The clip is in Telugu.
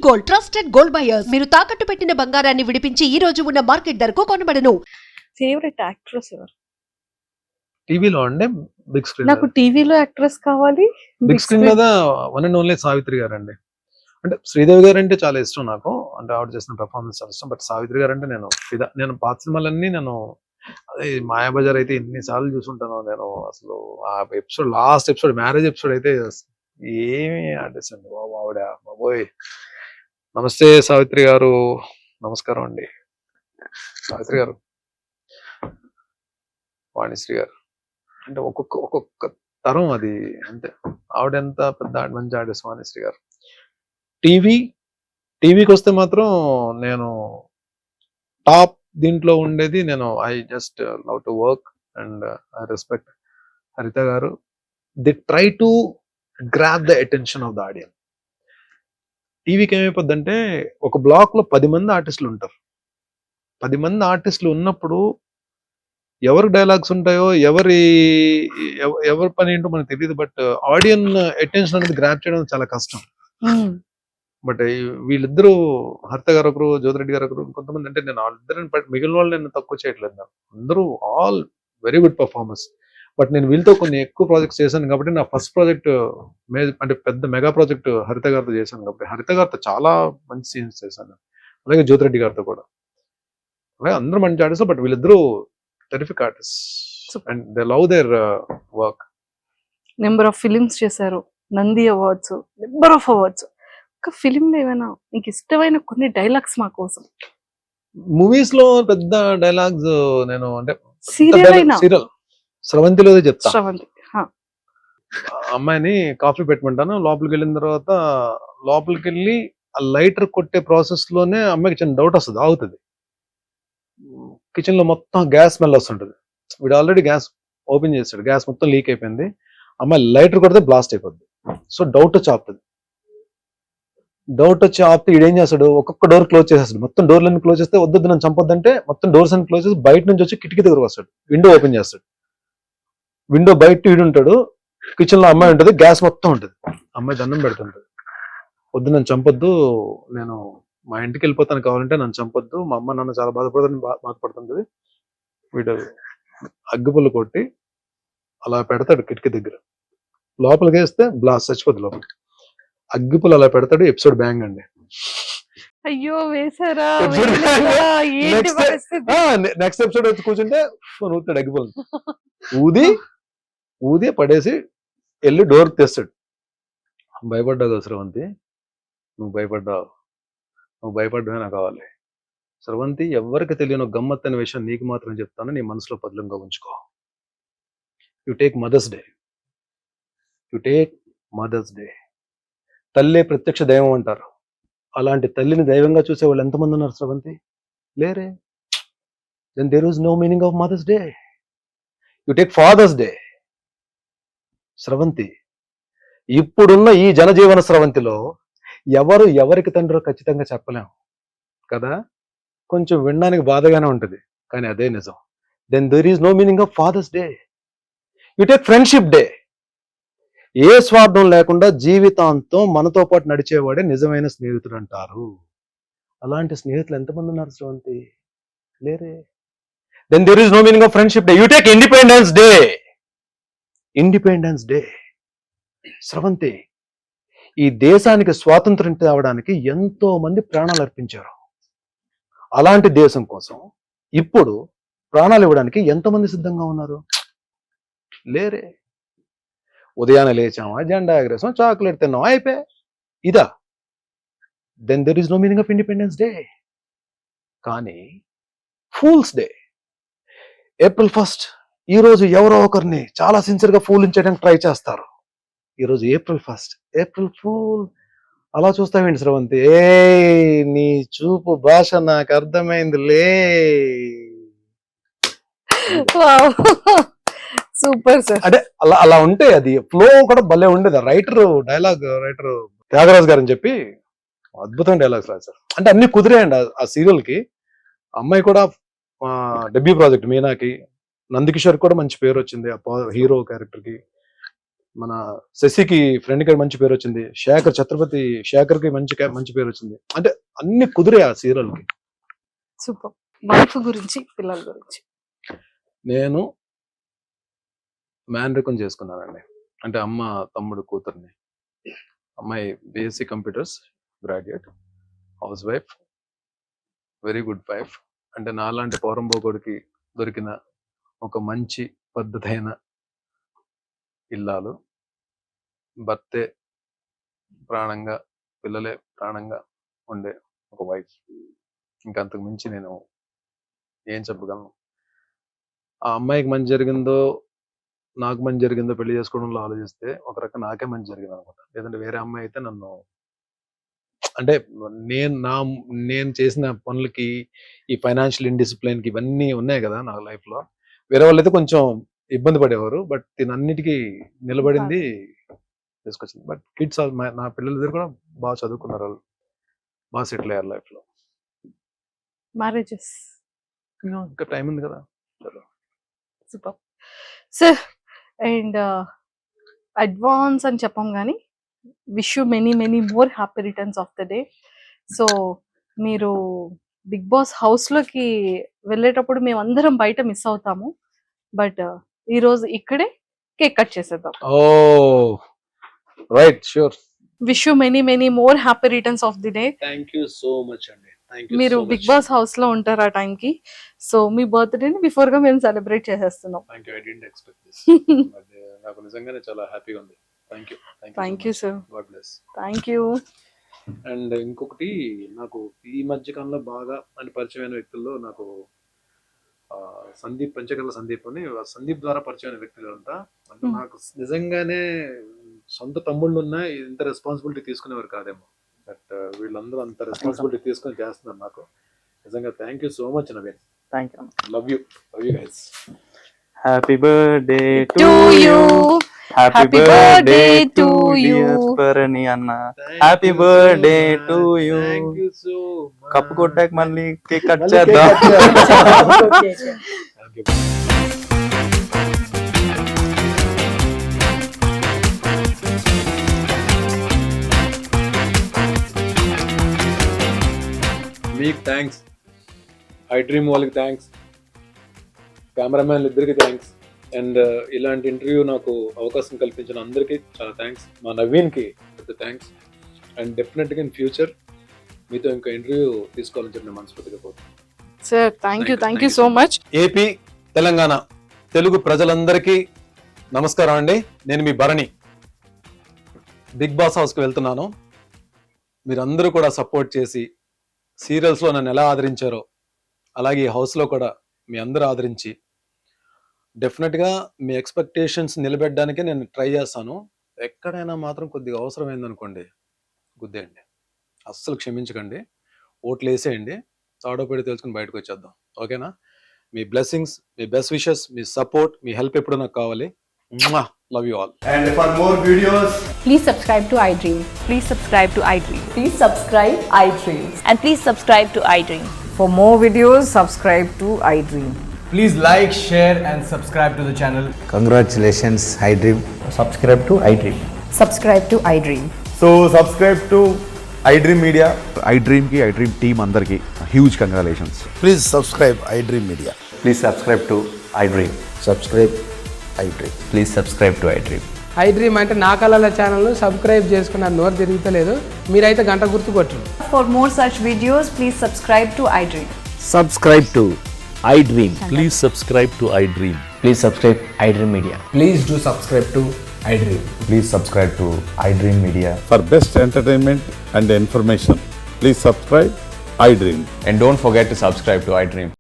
Gold, trusted gold buyers. మీరు తాకట్టు పెట్టిన బంగారాన్ని విడిపించి ఈ రోజు ఉన్న మార్కెట్ ధరకు కొనబడను. ఫేవరెట్ యాక్ట్రెస్ ఎవరు? టీవీలో అండి, బిగ్ స్క్రీన్ నాకు టీవీలో యాక్ట్రెస్ కావాలి. బిగ్ స్క్రీన్ మీద వన్ అండ్ ఓన్లీ సావిత్రి గారు అండి. అంటే శ్రీదేవి గారు అంటే చాలా ఇష్టం నాకు, అంటే ఆవిడ చేసిన పెర్ఫార్మెన్స్ చాలా ఇష్టం. బట్ సావిత్రి గారు అంటే నేను పాత సినిమాలన్నీ అదే మాయాబజార్ అయితే ఎన్నిసార్లు చూసుంటాను నేను. అసలు ఆ episode, last episode, marriage episode అయితే ఏమి ఆర్టిస్ట్ అండి బాబు ఆవిడ, బాబోయ్. నమస్తే సావిత్రి గారు, నమస్కారం అండి సావిత్రి గారు. వాణిశ్రీ గారు అంటే ఒక్కొక్క తరం అది, అంతే. ఆవిడ ఎంత పెద్ద మంచి ఆర్టిస్ట్ వాణిశ్రీ గారు. టీవీకి వస్తే మాత్రం నేను టాప్ దీంట్లో ఉండేది I just love to work and I respect హరిత గారు. The try to grab the attention of the audience. టీవీకి ఏమైపోద్దంటే ఒక బ్లాక్ లో 10 మంది ఆర్టిస్టులు ఉంటారు. 10 మంది ఆర్టిస్టులు ఉన్నప్పుడు ఎవరు డైలాగ్స్ ఉంటాయో, ఎవరి పని ఏంటో మనకు తెలియదు. బట్ ఆడియన్ అటెన్షన్ అనేది గ్రాప్ చేయడం చాలా కష్టం. బట్ వీళ్ళిద్దరూ, హరిత గారు ఒకరు, జ్యోతిరెడ్డి గారు ఒకరు, కొంతమంది, అంటే నేను వాళ్ళిద్దరిని మిగిలిన వాళ్ళు నేను తక్కువ చేయట్లేదు. అందరూ all very good performance. But నేను వీళ్ళతో కొన్ని ఎక్కువ ప్రాజెక్ట్స్ చేశాను కాబట్టి నా ఫస్ట్ ప్రాజెక్ట్ అంటే పెద్ద మెగా ప్రాజెక్ట్ హరిత గారితో చేశాను కాబట్టి హరిత గారితో చాలా మంచి సీన్స్ చేశాను. అలాగే జ్యోతిరెడ్డి గారితో కూడా, అలాగే అందరూ మంచి ఆర్టిస్ట్. బట్ వీళ్ళిద్దరూ terrific artist and they love their work. Number of films చేశారు, Nandi awards, number of awards. ఒక ఫిలిం లో ఏమైనా మీకు ఇష్టమైన కొన్ని డైలాగ్స్ మా కోసం? మూవీస్ లో పెద్ద డైలాగ్స్ నేను అంటే సీరియల్ స్రవంతిలో చెప్తా. శ్రవంతి, అమ్మాయిని కాఫీ పెట్టమంటాను, లోపలికి వెళ్ళిన తర్వాత లోపలికి వెళ్ళి ఆ లైటర్ కొట్టే ప్రాసెస్ లోనే అమ్మాయికి చిన్న డౌట్ వస్తుంది, ఆగుతుంది. కిచెన్ లో మొత్తం గ్యాస్ స్మెల్ వస్తుంటది. వీడు ఆల్రెడీ గ్యాస్ ఓపెన్ చేస్తాడు, గ్యాస్ మొత్తం లీక్ అయిపోయింది. అమ్మాయి లైటర్ కొడితే బ్లాస్ట్ అయిపోద్ది. సో డౌట్ వచ్చి ఆపుతుంది. ఆపితే ఈడేం చేస్తాడు, ఒక్కొక్క డోర్ క్లోజ్ చేసేస్తాడు. మొత్తం డోర్లన్నీ క్లోజ్ చేస్తే వద్దు నన్ను చంపొద్దంటే మొత్తం డోర్స్ అన్ని క్లోజ్ చేసి బయట నుంచి వచ్చి కిటికీ దగ్గర వస్తాడు, విండో ఓపెన్ చేస్తాడు. విండో బయట ఈడుంటాడు, కిచెన్ లో అమ్మాయి ఉంటుంది, గ్యాస్ మొత్తం ఉంటుంది. అమ్మాయి దండం పెడుతుంటది, వద్దు నన్ను చంపొద్దు, నేను మా ఇంటికి వెళ్ళిపోతాను, కావాలంటే నన్ను చంపొద్దు, మా అమ్మ నాన్న చాలా బాధపడుతుంటది. వీడు అగ్గిపుల్లు కొట్టి అలా పెడతాడు కిటికీ దగ్గర, లోపలికి వేస్తే బ్లాస్ట్, చచ్చిపోద్ది లోపల. అగ్గిపుల్లు అలా పెడతాడు. ఎపిసోడ్ బ్యాంగ్ అండి. అయ్యో వేసారా? నెక్స్ట్ ఎపిసోడ్ వచ్చి కూర్చుంటే ఊతాడు అగ్గిపుల్లు, ఊది పడేసి వెళ్ళి డోర్ తెస్తాడు. భయపడ్డావు కదా స్రవంతి, నువ్వు భయపడ్డావే నాకు కావాలి. స్రవంతి, ఎవరికి తెలియని గమ్మత్ అనే విషయం నీకు మాత్రం చెప్తాను, నీ మనసులో పదిలంగా ఉంచుకో. You take Mother's Day. తల్లే ప్రత్యక్ష దైవం అంటారు. అలాంటి తల్లిని దైవంగా చూసే వాళ్ళు ఎంతమంది ఉన్నారు స్రవంతి? లేరే. Then there is no meaning of mother's day. You take father's day. Sravanthi, ఇప్పుడున్న ఈ జనజీవన స్రవంతిలో ఎవరికి తండ్రో ఖచ్చితంగా చెప్పలేం కదా. కొంచెం వినడానికి బాధగానే ఉంటుంది, కానీ అదే నిజం. Then there is no meaning of father's day. You take friendship day. ఏ స్వార్థం లేకుండా జీవితాంతం మనతో పాటు నడిచేవాడే నిజమైన స్నేహితుడు అంటారు. అలాంటి స్నేహితులు ఎంతమంది ఉన్నారు స్రవంతి? లేరే. Then there is no meaning of friendship day. You take independence day. Sravanthi, ఈ దేశానికి స్వాతంత్రం తేవడానికి ఎంతో మంది ప్రాణాలు అర్పించారు. అలాంటి దేశం కోసం ఇప్పుడు ప్రాణాలు ఇవ్వడానికి ఎంతమంది సిద్ధంగా ఉన్నారు? లేరే. ఉదయాన్నే లేచామా, జెండా ఎగరేసాం, చాక్లెట్ తిన్నాం, అయిపోయి ఇదా. Then there is no meaning of Independence Day. కానీ ఫూల్స్ డే, ఏప్రిల్ 1 ఈ రోజు ఎవరో ఒకరిని చాలా సిన్సియర్గా ఫూలించడానికి ట్రై చేస్తారు. ఈరోజు ఏప్రిల్ 1, ఏప్రిల్ ఫూల్. అలా చూస్తావేంటి స్రవంతి? నీ చూపు భాష నాకు అర్థమైందిలే. Super sir. అంటే అలా ఉంటే అది ఫ్లో కూడా భలే ఉండేది. డైలాగ్ రైటర్ త్యాగరాజు గారు అని చెప్పి అద్భుతమైన డైలాగ్స్ రాశారు. అంటే అన్ని కుదిరేయండి ఆ సీరియల్ కి. అమ్మాయి కూడా డెబ్యూ ప్రాజెక్ట్ మీనాకి, నందికిషోర్ కూడా మంచి పేరు వచ్చింది ఆ హీరో క్యారెక్టర్ కి. మన శశికి ఫ్రెండ్ కి మంచి పేరు వచ్చింది, శేఖర్ ఛత్రపతి శేఖర్ కి మంచి పేరు వచ్చింది. అంటే అన్ని కుదిరే ఆ సీరియల్ కి. సూపర్. వైఫ్ గురించి, పిల్లల గురించి. నేను మ్యాన్రికం చేసుకున్నానండి. అంటే అమ్మ తమ్ముడు కూతుర్ని. అమ్మాయి BSc computers graduate, house wife, very good wife. అంటే నాలాంటి పోరంబోకుడికి దొరికిన ఒక మంచి పద్ధతైన ఇల్లాలు, భర్తే ప్రాణంగా, పిల్లలే ప్రాణంగా ఉండే ఒక వైఫ్. ఇంకా అంతకు మించి నేను ఏం చెప్పగలను. ఆ అమ్మాయికి మంచి జరిగిందో నాకు మంచి జరిగిందో పెళ్లి చేసుకోవడంలో ఆలోచిస్తే ఒక రకం నాకే మంచి జరిగింది అనమాట. లేదంటే వేరే అమ్మాయి అయితే నన్ను, అంటే నేను చేసిన పనులకి, ఈ ఫైనాన్షియల్ ఇండిసిప్లిన్ కి ఇవన్నీ ఉన్నాయి కదా నా లైఫ్ లో, వేరే వాళ్ళైతే కొంచెం ఇబ్బంది పడేవారు. బట్ దీనన్నిటికీ నిలబడింది, తీసుకొచ్చింది. బట్ కిడ్స్, నా పిల్లల దగ్గర కూడా బాగా చదువుకున్నారు, వాళ్ళు బాగా సెటిల్ అయ్యారు లైఫ్ లో. మ్యారేజెస్ ఇంకా టైం ఉంది కదా. Super sir. అండ్ అడ్వాన్స్ అని చెప్పం కానీ wish you many many more happy returns of the day. So మీరు బిగ్ బాస్ హౌస్ లోకి వెళ్ళేటప్పుడు మేము అందరం బయట మిస్ అవుతాము, బట్ ఈ రోజు ఇక్కడే కేక్ కట్ చేసేద్దాం. Oh right, sure. Wish you many many more happy returns of the day. Thank you so much అండి. మీరు బిగ్ బాస్ హౌస్ లో ఉంటారు ఆ టైం కి. సో మీ బర్త్డేని బిఫోర్ గా మేము సెలబ్రేట్ చేసేస్తున్నాం. నాకు నిజంగానే చాలా హ్యాపీగా ఉంది. Thank you sir. God bless. Thank you. And ఇంకొకటి, నాకు ఈ మధ్య కాలంలో బాగా అని పరిచయమైన వ్యక్తుల్లో నాకు సందీప్, పంచకర్ల సందీప్ అని, సందీప్ ద్వారా పరిచయమైన వ్యక్తులు అంతా. అంటే నాకు నిజంగానే సొంత తమ్ముళ్ళు ఉన్నా ఇంత రెస్పాన్సిబిలిటీ తీసుకునేవారు కాదేమో. బట్ వీళ్ళందరూ అంత రెస్పాన్సిబిలిటీ తీసుకొని చేస్తున్నారు నాకు. నిజంగా thank you so much Naveen. Thank you. Love you guys. Happy birthday to you. Happy birthday to you Parani అన్న. Happy birthday to you. Thank you so much. Cup కొట్టాక మళ్ళీ కేక్ కట్ చేద్దాం. మీకు థ్యాంక్స్, ఐ డ్రీమ్ వాళ్ళకి థ్యాంక్స్, కెమెరామ్యాన్లు ఇద్దరికి థ్యాంక్స్, అండ్ ఇలాంటి ఇంటర్వ్యూ నాకు అవకాశం కల్పించిన అందరికీ చాలా థ్యాంక్స్. మా నవీన్కి పెద్ద థ్యాంక్స్. అండ్ డెఫినెట్గా ఇన్ ఫ్యూచర్ మీతో ఇంకా ఇంటర్వ్యూ తీసుకోవాలని చెప్పి నేను మనస్ఫూర్తిగా కోరుతున్నాను. Sir thank you so much. AP, Telangana Telugu ప్రజలందరికీ నమస్కారం అండి. నేను మీ భరణి. బిగ్ బాస్ హౌస్కి వెళ్తున్నాను. మీరందరూ కూడా సపోర్ట్ చేసి సీరియల్స్లో నన్ను ఎలా ఆదరించారో అలాగే ఈ హౌస్లో కూడా మీ అందరూ ఆదరించి డెఫినెట్గా మీ ఎక్స్పెక్టేషన్స్ నిలబెట్టడానికే నేను ట్రై చేస్తాను. ఎక్కడైనా మాత్రం కొద్దిగా అవసరమైందనుకోండి గుద్దేయండి, అస్సలు క్షమించకండి, ఓట్లు వేసేయండి, తాడోపేడి తెలుసుకుని బయటకు వచ్చేద్దాం. ఓకేనా? మీ బ్లెస్సింగ్స్, మీ బెస్ట్ విషెస్, మీ సపోర్ట్, మీ హెల్ప్ ఎప్పుడు నాకు కావాలి. Love you all. And for more videos, Please subscribe to iDream. Please subscribe to iDream. Please subscribe iDream. And please subscribe to iDream. For more videos, subscribe to iDream. please like, share and subscribe to the channel. Congratulations, iDream. Subscribe to iDream. Subscribe to iDream. So subscribe to iDream Media. iDream ki iDream team andarki huge congratulations. Please subscribe iDream Media. Please subscribe to iDream. Subscribe iDream. Please subscribe to iDream. iDream అంటే నా కళల ఛానల్ను సబ్స్క్రైబ్ చేసుకున్న నోరు తిరుగుతలేదు, మీరైతే గంట గుర్తు కొట్టండి. For more such videos, please subscribe to iDream. Subscribe to iDream. Please subscribe to iDream. Please subscribe iDream Media. Please do subscribe to iDream. Please subscribe to iDream Media. For best entertainment and information, please subscribe iDream. And don't forget to subscribe to iDream.